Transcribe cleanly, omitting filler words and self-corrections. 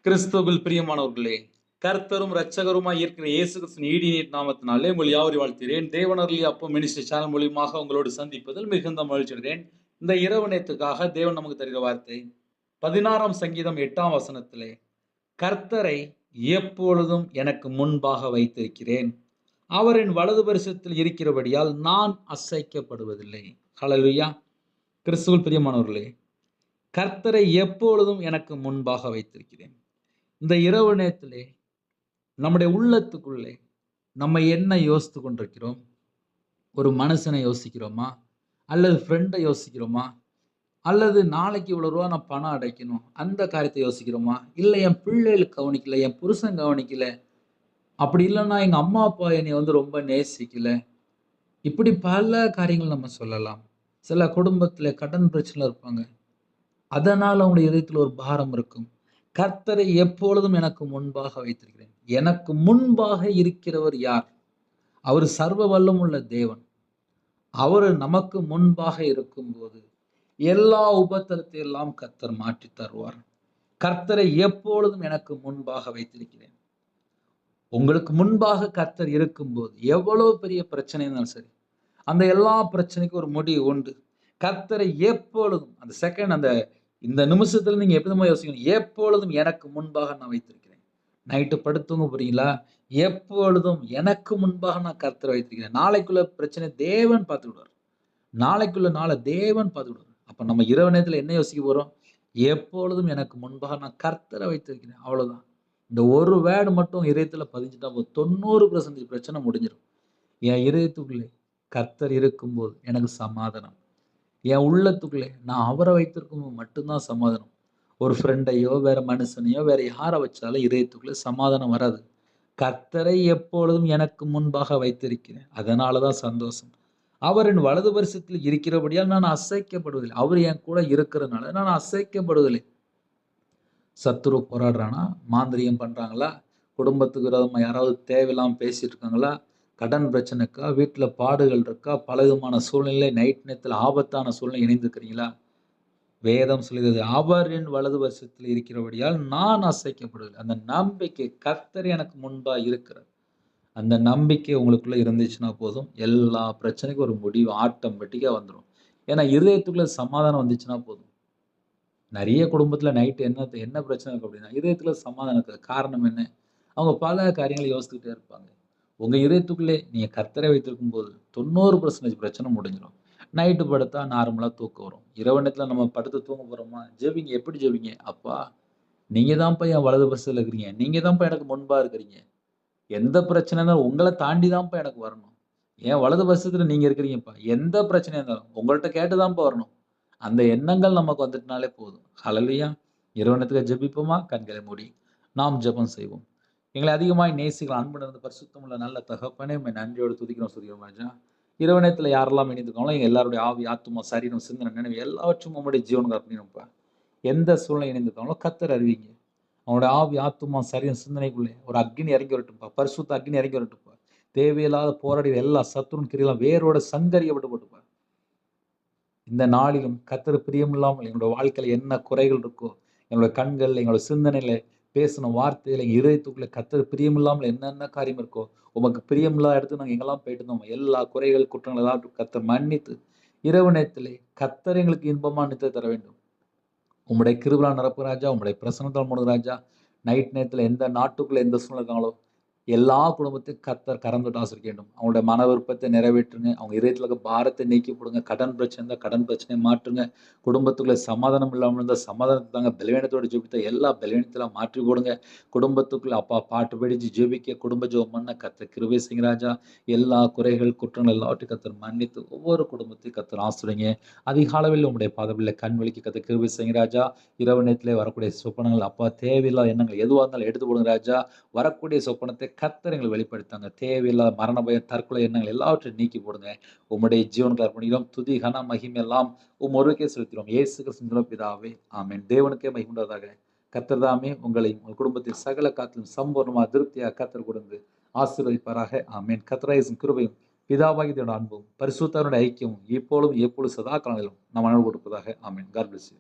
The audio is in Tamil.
கிறிஸ்துவில் பிரியமானவர்களே, கர்த்தரும் இரட்சகருமாய் இருக்கிற இயேசு கிறிஸ்துவின் ஈடிய நாமத்தினாலே உங்கள் யாவரையும் வாழ்த்துகிறேன். தேவனருளிய அப்பம் மினிஸ்ட்ரி சேனல் மூலியமாக உங்களோடு சந்திப்பதில் மிகுந்த மகிழ்ச்சி அடைகிறேன். இந்த இரவு நேரத்துக்காக தேவன் நமக்கு தருகிற வார்த்தை 16ஆம் சங்கீதம் 8ஆம் வசனத்திலே, கர்த்தரை எப்பொழுதும் எனக்கு முன்பாக வைத்திருக்கிறேன். அவரின் வலது பரிசத்தில் இருக்கிறபடியால் நான் அசைக்கப்படுவதில்லை. ஹல்லேலூயா. கிறிஸ்துவில் பிரியமானவர்களே, கர்த்தரை எப்பொழுதும் எனக்கு முன்பாக வைத்திருக்கிறேன். இந்த இரவு நேரத்திலே நம்முடைய உள்ளத்துக்குள்ளே நம்ம என்ன யோசித்து கொண்டிருக்கிறோம்? ஒரு மனுஷனை யோசிக்கிறோமா? அல்லது ஃப்ரெண்டை யோசிக்கிறோமா? அல்லது நாளைக்கு இவ்வளோ ரூபா நான் பணம் அடைக்கணும் அந்த காரியத்தை யோசிக்கிறோமா? இல்லை என் பிள்ளைகள் கவனிக்கல, என் புருஷன் கவனிக்கல, அப்படி இல்லைன்னா எங்கள் அம்மா அப்பா என்னை ரொம்ப நேசிக்கல. இப்படி பல காரியங்கள் நம்ம சொல்லலாம். சில குடும்பத்தில் கடன் பிரச்சனை இருப்பாங்க. அதனால் அவங்களுடைய இதயத்தில் ஒரு பாரம் இருக்கும். கர்த்தரை எப்பொழுதும் எனக்கு முன்பாக வைத்திருக்கிறேன். எனக்கு முன்பாக இருக்கிறவர் யார்? அவர் சர்வ வல்லமுள்ள தேவன். அவர் நமக்கு முன்பாக இருக்கும்போது எல்லா உபத்திரத்தை எல்லாம் கர்த்தர் மாற்றி தருவார். கர்த்தரை எப்பொழுதும் எனக்கு முன்பாக வைத்திருக்கிறேன். உங்களுக்கு முன்பாக கர்த்தர் இருக்கும்போது எவ்வளவு பெரிய பிரச்சனை இருந்தாலும் சரி, அந்த எல்லா பிரச்சனைக்கும் ஒரு முடிவு உண்டு. கர்த்தரை எப்பொழுதும் அந்த செகண்ட் இந்த நிமிஷத்துல நீங்க எப்படி யோசிக்கணும்? எப்பொழுதும் எனக்கு முன்பாக நான் வைத்திருக்கிறேன். நைட்டு படுத்துங்க போறீங்களா? எப்பொழுதும் எனக்கு முன்பாக நான் கர்த்தரை வைத்திருக்கிறேன். நாளைக்குள்ள பிரச்சனை தேவன் பார்த்துக்கிடுவார். நாளைக்குள்ள நாளை தேவன் பார்த்துக்கிடுவார். அப்ப நம்ம இரவு நேரத்துல என்ன யோசிக்க போறோம்? எப்பொழுதும் எனக்கு முன்பாக நான் கர்த்தரை வைத்திருக்கிறேன். அவ்வளவுதான். இந்த ஒரு வேர்டு மட்டும் இதயத்துல பதிஞ்சுட்டா போதும். 90% பிரச்சனை முடிஞ்சிடும். என் இதயத்துக்குள்ளே கர்த்தர் இருக்கும்போது எனக்கு சமாதானம். என் உள்ளத்துக்குள்ளே நான் அவரை வைத்திருக்கும்போது மட்டும்தான் சமாதானம். ஒரு ஃப்ரெண்டையோ வேற மனுஷனையோ வேற யாரை வச்சாலும் இதயத்துக்குள்ளே சமாதானம் வராது. கர்த்தரை எப்பொழுதும் எனக்கு முன்பாக வைத்திருக்கிறேன். அதனாலதான் சந்தோஷம். அவரின் வலது பரிசத்தில் இருக்கிறபடியால் நான் அசைக்கப்படுவதில்லை. அவர் என் கூட இருக்கிறதுனால நான் அசைக்கப்படுவதில்லை. சத்துரு போராடுறானா? மாந்திரிகம் பண்றாங்களா? குடும்பத்துக்கு விரோதமா யாராவது தேவையில்லாம பேசிட்டு இருக்காங்களா? கடன் பிரச்சனை இருக்கா? வீட்டில் பாடுகள் இருக்கா? பலவிதமான சூழ்நிலை, நைட் நேரத்தில் ஆபத்தான சூழ்நிலை இணைந்திருக்கிறீங்களா? வேதம் சொல்கிறது, அவரின் வலது வருஷத்தில் இருக்கிறபடியால் நான் அசைக்கப்படுவதில்லை. அந்த நம்பிக்கை கர்த்தர் எனக்கு முன்பா இருக்கிறார். அந்த நம்பிக்கை உங்களுக்குள்ள இருந்துச்சுன்னா போதும், எல்லா பிரச்சனைக்கும் ஒரு முடிவு ஆட்டோமேட்டிக்கா வந்துடும். ஏன்னா இதயத்துக்குள்ள சமாதானம் வந்துச்சுன்னா போதும். நிறைய குடும்பத்துல நைட்டு என்ன பிரச்சனை இருக்கு அப்படின்னா, இதயத்துல சமாதானம் இருக்காது. காரணம் என்ன? அவங்க பல காரியங்களை யோசித்துக்கிட்டே இருப்பாங்க. உங்க இதயத்துக்குள்ளே நீங்க கர்த்தரை வைத்திருக்கும்போது 90% பிரச்சனை முடிஞ்சிடும். நைட்டு படுத்தா நார்மலா தூக்கம் வரும். இரவு நேரத்துல நம்ம படுத்து தூங்க போறோமா? ஜெபிங்க. எப்படி ஜெபிங்க? அப்பா, நீங்க தான்ப்பா என் வலது பக்கத்துல இருக்கிறீங்க. நீங்க தான்ப்பா எனக்கு முன்பா இருக்கிறீங்க. எந்த பிரச்சனை இருந்தாலும் உங்கள தாண்டி தான்ப்பா எனக்கு வரணும். என் வலது பக்கத்துல நீங்க இருக்கிறீங்கப்பா. எந்த பிரச்சனையா இருந்தாலும் உங்கள்ட்ட கேட்டு தான்ப்பா வரணும். அந்த எண்ணங்கள் நமக்கு வந்துட்டுனாலே போதும். ஹல்லேலூயா. இரவு நேரத்துக்கு ஜெபிப்போமா? கண்களை மூடி நாம் ஜெபம் செய்வோம். எங்களை அதிகமாய் நேசிக்கிற அன்பு நிறைந்த பரிசுத்தமுள்ள நல்ல தகப்பனே, உம்மை நன்றியோடு துதிக்கிறோம் துதிக்கிறோம் ராஜா. இரவு நேரத்துல யாரெல்லாம் இணைந்திருக்காங்களோ எங்க எல்லாருடைய ஆவி, ஆத்துமா, சரீரம், சிந்தனை, நினைவு எல்லாவற்றும் உம்முடைய ஜீவனுக்கு அர்ப்பணிப்பா. எந்த சூழ்நிலை இணைந்திருக்காங்களோ கர்த்தர் அறிவிங்க. அவனுடைய ஆவி, ஆத்துமா, சரீரம், சிந்தனைக்குள்ளே ஒரு அக்கினி இறங்கி வரட்டும்பா. பரிசுத்த அக்கினி இறங்கி வரட்டும்பா. தேவையில்லாத போராடிய எல்லா சத்துருவின் கிரியைகளும் வேரோட சங்கரிக்கப்பட்டு போட்டுப்பா. இந்த நாளிலும் கர்த்தர் பிரியமில்லாமல் எங்களுடைய வாழ்க்கையில என்ன குறைகள் இருக்கோ, எங்களுடைய கண்கள், எங்களுடைய சிந்தனையில பேசின வார்த்தையில எங்க இதயத்துக்குள்ள கர்த்தர் பிரியமில்லாமல் என்னென்ன காரியம் இருக்கோ, உமக்கு பிரியமில்லாத இடத்துக்கு நாங்க எங்கெல்லாம் போயிட்டு இருந்தோம், எல்லா குறைகள், குற்றங்கள் எல்லாம் கர்த்தர் மன்னித்து, இரவு நேரத்திலே கர்த்தர் எங்களுக்கு இன்பமா நித்திரை தர வேண்டும். உம்முடைய கிருபையால் நிரப்புங்க ராஜா. உம்முடைய பிரசன்னத்தால் மூடுங்க ராஜா. நைட் நேரத்துல எந்த நாட்டுக்குள்ள எந்த சூழ்நிலை இருக்காங்களோ, எல்லா குடும்பத்தையும் கர்த்தர் கரம் தொட்டு ஆசீர்வதிக்க வேண்டும். அவங்களுடைய மன விருப்பத்தை நிறைவேற்றுங்க. அவங்க இதயத்துல இருக்க பாரத்தை நீக்கி போடுங்க. கடன் பிரச்சனை இருந்தா கடன் பிரச்சனையை மாற்றுங்க. குடும்பத்துக்குள்ள சமாதானம் இல்லாமல் இருந்தா சமாதானத்தை தாங்க. பலவீனத்தோடு ஜெபித்த எல்லா பலவீனத்தெல்லாம் மாற்றி போடுங்க. குடும்பத்துக்குள்ள அப்பா பாட்டு படிச்சு ஜெபிக்க, குடும்ப ஜெபம் பண்ண கர்த்தர் கிருபை செய்யுங்க ராஜா. எல்லா குறைகள், குற்றங்கள் எல்லாவற்றையும் கர்த்தர் மன்னித்து ஒவ்வொரு குடும்பத்தையும் கர்த்தர் ஆசீர்வதிங்க. அதிகாலையில் உம்முடைய பாதபில்ல கண் விழிக்க கர்த்தர் கிருபை செய்யுங்க ராஜா. இரவு நேரத்திலே வரக்கூடிய சொப்பனங்கள் அப்பா தேவையில்லாத எண்ணங்கள் எதுவா இருந்தாலும் எடுத்து போடுங்க ராஜா. வரக்கூடிய சொப்பனத்தை கர்த்தர் எங்களுக்கு வெளிப்படுத்தாங்க. தேவையில்லாத மரண பயம், தற்கொலை எண்ணங்கள் எல்லாவற்றையும் நீக்கி போடுங்க. உம்முடைய ஜீவனுக்கு அர்ப்பணிக்கிறோம். துதி, கன, மகிமை எல்லாம் ஒருவருக்கே செலுத்துகிறோம். இயேசு கிறிஸ்துவின் பிதாவே, ஆமென். தேவனுக்கே மகிமை உண்டாவதாக. கர்த்தர் தாமே உங்களையும் உங்கள் குடும்பத்தில் சகல காத்திலும் சம்பூர்ணமா திருப்தியாக கர்த்தர் கொடுத்து ஆசீர்வதிப்பாராக. ஆமென். கர்த்தராகிய இயேசுவின் கிருபையும் பிதாவாகிய தேவனுடைய அன்பும் பரிசுத்தருடைய ஐக்கியமும் இப்பொழுதும் எப்பொழுது சதா காலங்களிலும் நம் அனைவரோடு கொடுப்பதாக. ஆமென். God bless you.